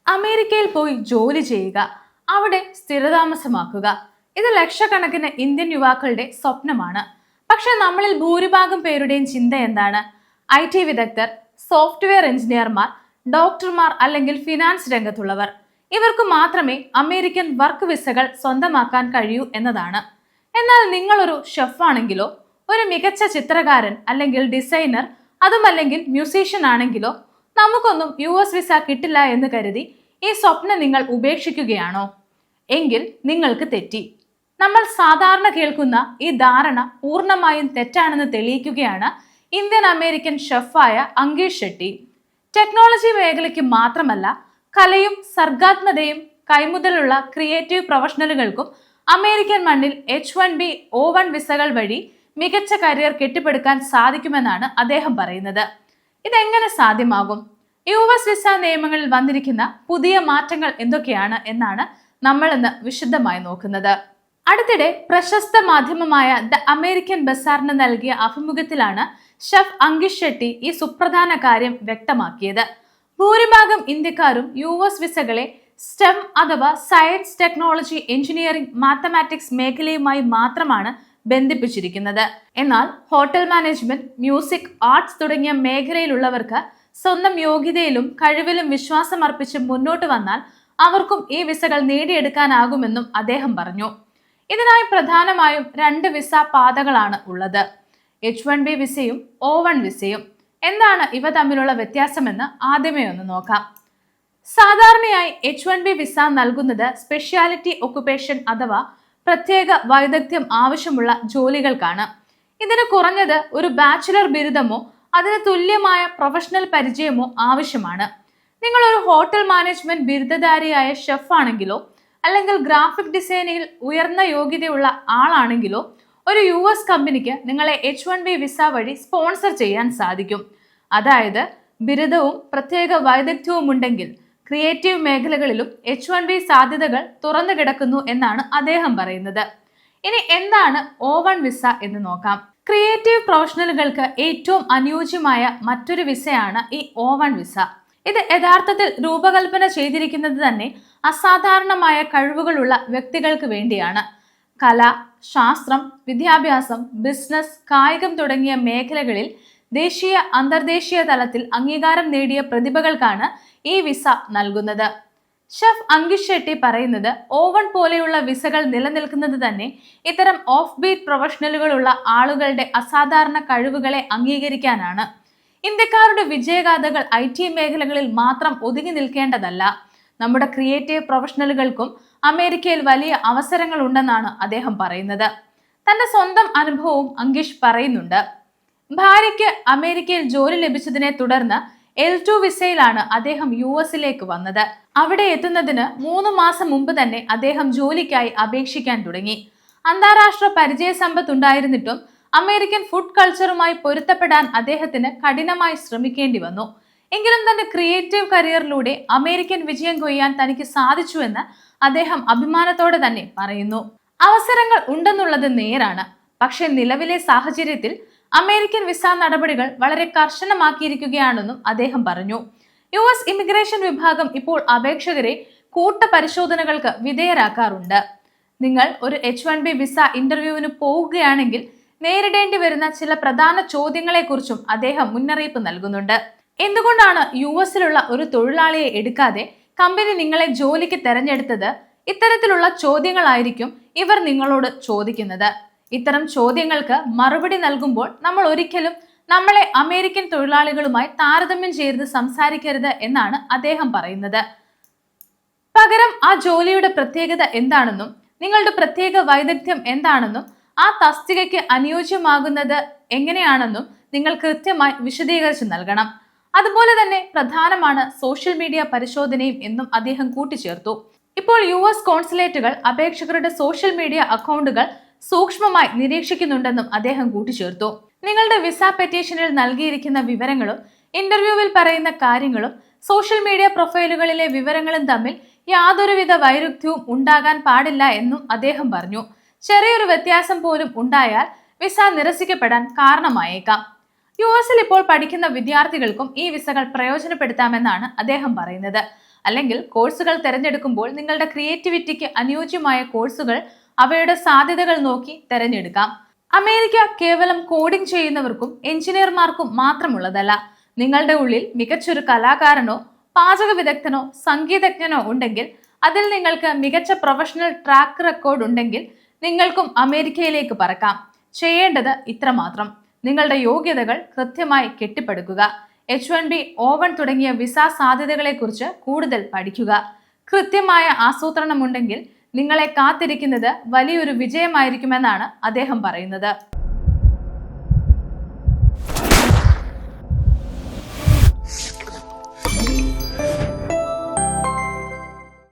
അമേരിക്കയിൽ പോയി ജോലി ചെയ്യുക, അവിടെ സ്ഥിരതാമസമാക്കുക. ഇത് ലക്ഷക്കണക്കിന് ഇന്ത്യൻ യുവാക്കളുടെ സ്വപ്നമാണ്. പക്ഷെ നമ്മളിൽ ഭൂരിഭാഗം പേരുടെയും ചിന്ത എന്താണ്? IT വിദഗ്ധർ, സോഫ്റ്റ്വെയർ എഞ്ചിനീയർമാർ, ഡോക്ടർമാർ അല്ലെങ്കിൽ ഫിനാൻസ് രംഗത്തുള്ളവർ, ഇവർക്ക് മാത്രമേ അമേരിക്കൻ വർക്ക് വിസകൾ സ്വന്തമാക്കാൻ കഴിയൂ എന്നതാണ്. എന്നാൽ നിങ്ങളൊരു ഷെഫാണെങ്കിലോ, ഒരു മികച്ച ചിത്രകാരൻ അല്ലെങ്കിൽ ഡിസൈനർ, അതുമല്ലെങ്കിൽ മ്യൂസീഷ്യൻ ആണെങ്കിലോ നമുക്കൊന്നും US വിസ കിട്ടില്ല എന്ന് കരുതി ഈ സ്വപ്നം നിങ്ങൾ ഉപേക്ഷിക്കുകയാണോ? എങ്കിൽ നിങ്ങൾക്ക് തെറ്റി. നമ്മൾ സാധാരണ കേൾക്കുന്ന ഈ ധാരണ പൂർണ്ണമായും തെറ്റാണെന്ന് തെളിയിക്കുകയാണ് ഇന്ത്യൻ അമേരിക്കൻ ഷെഫായ അങ്കീഷ് ഷെട്ടി. ടെക്നോളജി മേഖലയ്ക്ക് മാത്രമല്ല, കലയും സർഗാത്മകതയും കൈമുതലുള്ള ക്രിയേറ്റീവ് പ്രൊഫഷണലുകൾക്കും അമേരിക്കൻ മണ്ണിൽ H1B, O1 വിസകൾ വഴി മികച്ച കരിയർ കെട്ടിപ്പടുക്കാൻ സാധിക്കുമെന്നാണ് അദ്ദേഹം പറയുന്നത്. ഇതെങ്ങനെ സാധ്യമാകും? US വിസ നിയമങ്ങളിൽ വന്നിരിക്കുന്ന പുതിയ മാറ്റങ്ങൾ എന്തൊക്കെയാണ് എന്നാണ് നമ്മൾ ഇന്ന് വിശദമായി നോക്കുന്നത്. അടുത്തിടെ പ്രശസ്ത മാധ്യമമായ ദ അമേരിക്കൻ ബസാറിന് നൽകിയ അഭിമുഖത്തിലാണ് ഷെഫ് അങ്കീഷ് ഷെട്ടി ഈ സുപ്രധാന കാര്യം വ്യക്തമാക്കിയത്. ഭൂരിഭാഗം ഇന്ത്യക്കാരും US വിസകളെ STEM അഥവാ സയൻസ്, ടെക്നോളജി, എഞ്ചിനീയറിംഗ്, മാത്തമാറ്റിക്സ് മേഖലയുമായി മാത്രമാണ് ബന്ധിപ്പിച്ചിരിക്കുന്നത്. എന്നാൽ ഹോട്ടൽ മാനേജ്മെന്റ്, മ്യൂസിക്, ആർട്സ് തുടങ്ങിയ മേഖലയിലുള്ളവർക്ക് സ്വന്തം യോഗ്യതയിലും കഴിവിലും വിശ്വാസം അർപ്പിച്ച് മുന്നോട്ട് വന്നാൽ അവർക്കും ഈ വിസകൾ നേടിയെടുക്കാനാകുമെന്നും അദ്ദേഹം പറഞ്ഞു. ഇതിനായി പ്രധാനമായും 2 വിസ പാതകളാണ് ഉള്ളത്: H1B വിസയും O1 വിസയും. എന്താണ് ഇവ തമ്മിലുള്ള വ്യത്യാസമെന്ന് ആദ്യമേ ഒന്ന് നോക്കാം. സാധാരണയായി H1B വിസ നൽകുന്നത് സ്പെഷ്യാലിറ്റി ഒക്കുപേഷൻ അഥവാ പ്രത്യേക വൈദഗ്ധ്യം ആവശ്യമുള്ള ജോലികൾക്കാണ്. ഇതിന് കുറഞ്ഞത് ഒരു ബാച്ചിലർ ബിരുദമോ അതിന് തുല്യമായ പ്രൊഫഷണൽ പരിചയമോ ആവശ്യമാണ്. നിങ്ങൾ ഒരു ഹോട്ടൽ മാനേജ്മെന്റ് ബിരുദധാരിയായ ഷെഫ് ആണെങ്കിലോ അല്ലെങ്കിൽ ഗ്രാഫിക് ഡിസൈനിൽ ഉയർന്ന യോഗ്യതയുള്ള ആളാണെങ്കിലോ ഒരു US കമ്പനിക്ക് നിങ്ങളെ H1B വിസ വഴി സ്പോൺസർ ചെയ്യാൻ സാധിക്കും. അതായത് ബിരുദവും പ്രത്യേക വൈദഗ്ധ്യവും ഉണ്ടെങ്കിൽ ക്രിയേറ്റീവ് മേഖലകളിലും H1B സാധ്യതകൾ തുറന്നു കിടക്കുന്നു എന്നാണ് അദ്ദേഹം പറയുന്നത്. ഇനി എന്താണ് O1 വിസ എന്ന് നോക്കാം. ക്രിയേറ്റീവ് പ്രൊഫഷണലുകൾക്ക് ഏറ്റവും അനുയോജ്യമായ മറ്റൊരു വിസയാണ് ഈ O1 വിസ. ഇത് യഥാർത്ഥത്തിൽ രൂപകൽപ്പന ചെയ്തിരിക്കുന്നത് തന്നെ അസാധാരണമായ കഴിവുകളുള്ള വ്യക്തികൾക്ക് വേണ്ടിയാണ്. കല, ശാസ്ത്രം, വിദ്യാഭ്യാസം, ബിസിനസ്, കായികം തുടങ്ങിയ മേഖലകളിൽ ദേശീയ, അന്തർദേശീയ തലത്തിൽ അംഗീകാരം നേടിയ പ്രതിഭകൾക്കാണ് ഈ വിസ നൽകുന്നത്. ഷെഫ് അങ്കീഷ് ഷെട്ടി പറയുന്നത് O1 പോലെയുള്ള വിസകൾ നിലനിൽക്കുന്നത് തന്നെ ഇത്തരം ഓഫ് ബീറ്റ് പ്രൊഫഷണലുകളുള്ള ആളുകളുടെ അസാധാരണ കഴിവുകളെ അംഗീകരിക്കാനാണ്. ഇന്ത്യക്കാരുടെ വിജയഗാഥകൾ IT മേഖലകളിൽ മാത്രം ഒതുങ്ങി നിൽക്കേണ്ടതല്ല. നമ്മുടെ ക്രിയേറ്റീവ് പ്രൊഫഷണലുകൾക്കും അമേരിക്കയിൽ വലിയ അവസരങ്ങൾ ഉണ്ടെന്നാണ് അദ്ദേഹം പറയുന്നത്. തന്റെ സ്വന്തം അനുഭവവും അങ്കീഷ് പറയുന്നുണ്ട്. ഭാര്യയ്ക്ക് അമേരിക്കയിൽ ജോലി ലഭിച്ചതിനെ തുടർന്ന് L2 വിസയിലാണ് അദ്ദേഹം US വന്നത്. അവിടെ എത്തുന്നതിന് 3 മാസം മുമ്പ് തന്നെ അദ്ദേഹം ജോലിക്കായി അപേക്ഷിക്കാൻ തുടങ്ങി. അന്താരാഷ്ട്ര പരിചയസമ്പത്ത് ഉണ്ടായിരുന്നിട്ടും അമേരിക്കൻ ഫുഡ് കൾച്ചറുമായി പൊരുത്തപ്പെടാൻ അദ്ദേഹത്തിന് കഠിനമായി ശ്രമിക്കേണ്ടി വന്നു. എങ്കിലും തന്റെ ക്രിയേറ്റീവ് കരിയറിലൂടെ അമേരിക്കൻ വിജയം കൊയ്യാൻ തനിക്ക് സാധിച്ചുവെന്ന് അദ്ദേഹം അഭിമാനത്തോടെ തന്നെ പറയുന്നു. അവസരങ്ങൾ ഉണ്ടെന്നുള്ളത് നേരാണ്. പക്ഷെ നിലവിലെ സാഹചര്യത്തിൽ അമേരിക്കൻ വിസ നടപടികൾ വളരെ കർശനമാക്കിയിരിക്കുകയാണെന്നും അദ്ദേഹം പറഞ്ഞു. US ഇമിഗ്രേഷൻ വിഭാഗം ഇപ്പോൾ അപേക്ഷകരെ കൂട്ട പരിശോധനകൾക്ക് വിധേയരാക്കാറുണ്ട്. നിങ്ങൾ ഒരു H1B വിസ ഇന്റർവ്യൂവിന് പോവുകയാണെങ്കിൽ നേരിടേണ്ടി വരുന്ന ചില പ്രധാന ചോദ്യങ്ങളെക്കുറിച്ചും അദ്ദേഹം മുന്നറിയിപ്പ് നൽകുന്നുണ്ട്. എന്തുകൊണ്ടാണ് US ഒരു തൊഴിലാളിയെ എടുക്കാതെ കമ്പനി നിങ്ങളെ ജോലിക്ക് തെരഞ്ഞെടുത്തത്? ഇത്തരത്തിലുള്ള ചോദ്യങ്ങളായിരിക്കും ഇവർ നിങ്ങളോട് ചോദിക്കുന്നത്. ഇത്തരം ചോദ്യങ്ങൾക്ക് മറുപടി നൽകുമ്പോൾ നമ്മൾ ഒരിക്കലും നമ്മളെ അമേരിക്കൻ തൊഴിലാളികളുമായി താരതമ്യം ചെയ്ത് സംസാരിക്കരുത് എന്നാണ് അദ്ദേഹം പറയുന്നത്. പകരം ആ ജോലിയുടെ പ്രത്യേകത എന്താണെന്നും നിങ്ങളുടെ പ്രത്യേക വൈദഗ്ധ്യം എന്താണെന്നും ആ തസ്തികയ്ക്ക് അനുയോജ്യമാകുന്നത് എങ്ങനെയാണെന്നും നിങ്ങൾ കൃത്യമായി വിശദീകരിച്ച് നൽകണം. അതുപോലെ തന്നെ പ്രധാനമാണ് സോഷ്യൽ മീഡിയ പരിശോധനയും എന്നും അദ്ദേഹം കൂട്ടിച്ചേർത്തു. ഇപ്പോൾ US കോൺസുലേറ്റുകൾ അപേക്ഷകരുടെ സോഷ്യൽ മീഡിയ അക്കൗണ്ടുകൾ സൂക്ഷ്മമായി നിരീക്ഷിക്കുന്നുണ്ടെന്നും അദ്ദേഹം കൂട്ടിച്ചേർത്തു. നിങ്ങളുടെ വിസ പെറ്റീഷനിൽ നൽകിയിരിക്കുന്ന വിവരങ്ങളും ഇന്റർവ്യൂവിൽ പറയുന്ന കാര്യങ്ങളും സോഷ്യൽ മീഡിയ പ്രൊഫൈലുകളിലെ വിവരങ്ങളും തമ്മിൽ യാതൊരുവിധ വൈരുദ്ധ്യവും ഉണ്ടാകാൻ പാടില്ല എന്നും അദ്ദേഹം പറഞ്ഞു. ചെറിയൊരു വ്യത്യാസം പോലും ഉണ്ടായാൽ വിസ നിരസിക്കപ്പെടാൻ കാരണമായേക്കാം. US ഇപ്പോൾ പഠിക്കുന്ന വിദ്യാർത്ഥികൾക്കും ഈ വിസകൾ പ്രയോജനപ്പെടുത്താമെന്നാണ് അദ്ദേഹം പറയുന്നത്. അല്ലെങ്കിൽ കോഴ്സുകൾ തിരഞ്ഞെടുക്കുമ്പോൾ നിങ്ങളുടെ ക്രിയേറ്റിവിറ്റിക്ക് അനുയോജ്യമായ കോഴ്സുകൾ അവയുടെ സാധ്യതകൾ നോക്കി തിരഞ്ഞെടുക്കാം. അമേരിക്ക കേവലം കോഡിംഗ് ചെയ്യുന്നവർക്കും എഞ്ചിനീയർമാർക്കും മാത്രമുള്ളതല്ല. നിങ്ങളുടെ ഉള്ളിൽ മികച്ചൊരു കലാകാരനോ പാചക വിദഗ്ധനോ സംഗീതജ്ഞനോ ഉണ്ടെങ്കിൽ, അതിൽ നിങ്ങൾക്ക് മികച്ച പ്രൊഫഷണൽ ട്രാക്ക് റെക്കോർഡ് ഉണ്ടെങ്കിൽ നിങ്ങൾക്കും അമേരിക്കയിലേക്ക് പറക്കാം. ചെയ്യേണ്ടത് ഇത്രമാത്രം: നിങ്ങളുടെ യോഗ്യതകൾ കൃത്യമായി കെട്ടിപ്പടുക്കുക, H1B, O1 തുടങ്ങിയ വിസ സാധ്യതകളെക്കുറിച്ച് കൂടുതൽ പഠിക്കുക. കൃത്യമായ ആസൂത്രണമുണ്ടെങ്കിൽ നിങ്ങളെ കാത്തിരിക്കുന്നത് വലിയൊരു വിജയമായിരിക്കുമെന്നാണ് അദ്ദേഹം പറയുന്നത്.